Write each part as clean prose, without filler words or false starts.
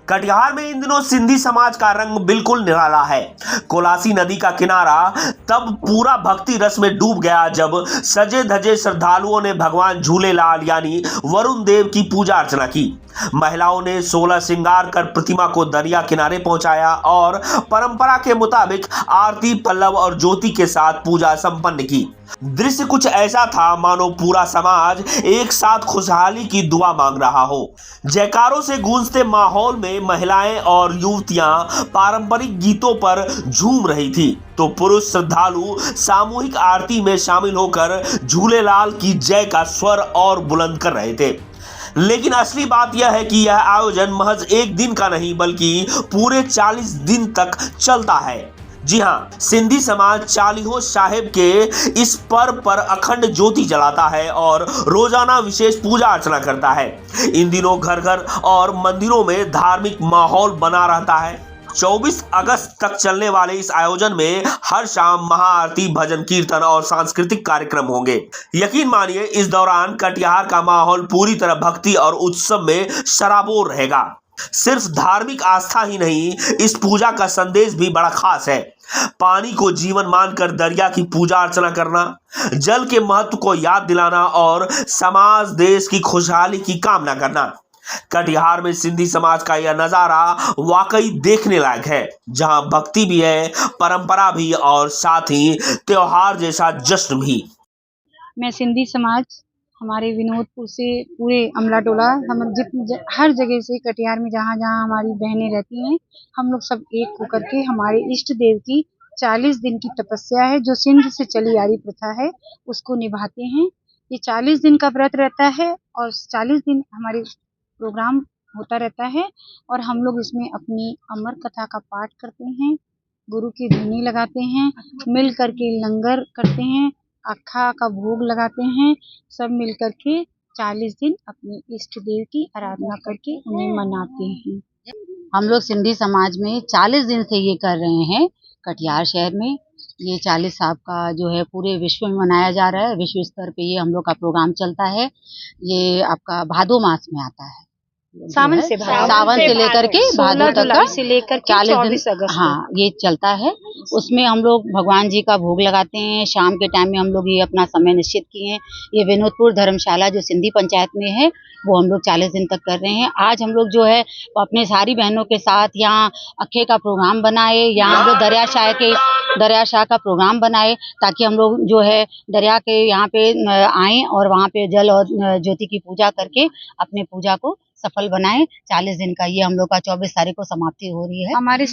कटिहार में इन दिनों सिंधी समाज का रंग बिल्कुल निराला है। कोलासी नदी का किनारा तब पूरा भक्ति रस में डूब गया जब सजे धजे श्रद्धालुओं ने भगवान झूलेलाल यानी वरुण देव की पूजा अर्चना की। महिलाओं ने 16 श्रृंगार कर प्रतिमा को दरिया किनारे पहुंचाया और परंपरा के मुताबिक आरती, पल्लव और ज्योति के साथ पूजा संपन्न की। दृश्य कुछ ऐसा था मानो पूरा समाज एक साथ खुशहाली की दुआ मांग रहा हो। जयकारों से गूंजते माहौल में महिलाएं और युवतियां पारंपरिक गीतों पर झूम रही थी, तो पुरुष श्रद्धालु सामूहिक आरती में शामिल होकर झूलेलाल की जय का स्वर और बुलंद कर रहे थे। लेकिन असली बात यह है कि यह आयोजन महज एक दिन का नहीं बल्कि पूरे 40 दिन तक चलता है। जी हाँ, सिंधी समाज चालीहो साहिब के इस पर्व पर अखंड ज्योति जलाता है और रोजाना विशेष पूजा अर्चना करता है। इन दिनों घर घर और मंदिरों में धार्मिक माहौल बना रहता है। 24 अगस्त तक चलने वाले इस आयोजन में हर शाम महाआरती, भजन कीर्तन और सांस्कृतिक कार्यक्रम होंगे। यकीन मानिए, इस दौरान कटिहार का माहौल पूरी तरह भक्ति और उत्सव में सराबोर रहेगा। सिर्फ धार्मिक आस्था ही नहीं, इस पूजा का संदेश भी बड़ा खास है। पानी को जीवन मानकर दरिया की पूजा अर्चना करना, जल के महत्व को याद दिलाना और समाज देश की खुशहाली की कामना करना। कटिहार में सिंधी समाज का यह नजारा वाकई देखने लायक है, जहां भक्ति भी है, परंपरा भी और साथ ही त्योहार जैसा जश्न भी। मैं सिंधी समाज हमारे विनोदपुर से पूरे अमला टोला हम हर जगह से कटिहार में जहाँ जहाँ हमारी बहनें रहती हैं, हम लोग सब एक होकर के हमारे इष्ट देव की 40 दिन की तपस्या है जो सिंध से चली आ रही प्रथा है, उसको निभाते हैं। ये 40 दिन का व्रत रहता है और 40 दिन हमारे प्रोग्राम होता रहता है और हम लोग इसमें अपनी अमर कथा का पाठ करते हैं, गुरु की धुनी लगाते हैं, मिल करके लंगर करते हैं, अखा का भोग लगाते हैं, सब मिल करके 40 दिन अपने इष्ट देव की आराधना करके उन्हें मनाते हैं। हम लोग सिंधी समाज में 40 दिन से ये कर रहे हैं। कटिहार शहर में ये 40 साहब का जो है पूरे विश्व में मनाया जा रहा है। विश्व स्तर पे ये हम लोग का प्रोग्राम चलता है। ये आपका भादो मास में आता है, सावन से लेकर के भादो तक का से लेकर 40 दिन, हाँ, ये चलता है। उसमें हम लोग भगवान जी का भोग लगाते हैं। शाम के टाइम में हम लोग ये अपना समय निश्चित किए हैं। ये विनोदपुर धर्मशाला जो सिंधी पंचायत में है वो हम लोग 40 दिन तक कर रहे हैं। आज हम लोग जो है अपने सारी बहनों के साथ यहाँ अखे का प्रोग्राम बनाए, यहाँ हम लोग दरिया शाह का प्रोग्राम बनाए ताकि हम लोग जो है दरिया के यहाँ पे आए और वहाँ पे जल और ज्योति की पूजा करके अपने पूजा को सफल बनाए। 40 दिन का ये हम लोग का 24 तारीख को समाप्ति हो रही है। हमारे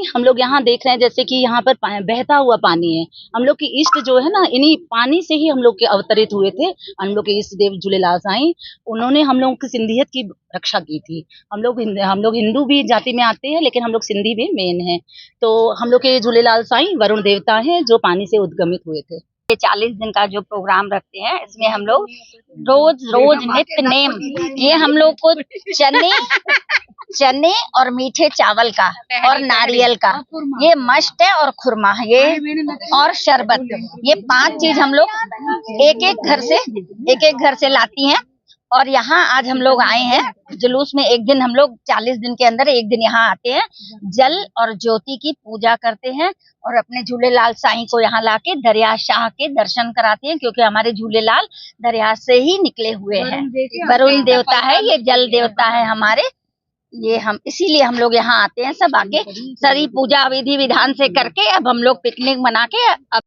हम लोग यहाँ देख रहे हैं जैसे कि यहाँ पर बहता हुआ पानी है। हम लोग की इष्ट जो है ना, इन्हीं पानी से ही हम लोग के अवतरित हुए थे। हम लोग के इष्ट देव झूलेलाल साईं, उन्होंने हम लोगों की सिंधियत की रक्षा की थी। हम लोग हिंदू भी जाति में आते हैं लेकिन हम लोग सिंधी भी मेन है। तो हम लोग के झूलेलाल साईं वरुण देवता हैं जो पानी से उद्गमित हुए थे। ये 40 दिन का जो प्रोग्राम रखते हैं इसमें हम लोग रोज नित्य नेम, ये हम लोग को चने और मीठे चावल का और नारियल का ये मस्ट है और खुरमा ये और शरबत, ये 5 चीज हम लोग एक एक घर से लाती हैं। और यहाँ आज हम लोग आए हैं जुलूस में। एक दिन हम लोग 40 दिन के अंदर एक दिन यहाँ आते हैं, जल और ज्योति की पूजा करते हैं और अपने झूलेलाल साईं को यहाँ लाके दरिया शाह के दर्शन कराते हैं, क्योंकि हमारे झूलेलाल दरिया से ही निकले हुए हैं। वरुण देवता है, ये जल देवता है हमारे। ये हम इसीलिए हम लोग यहाँ आते हैं, सब आके सारी पूजा विधि विधान से करके अब हम लोग पिकनिक मना के अब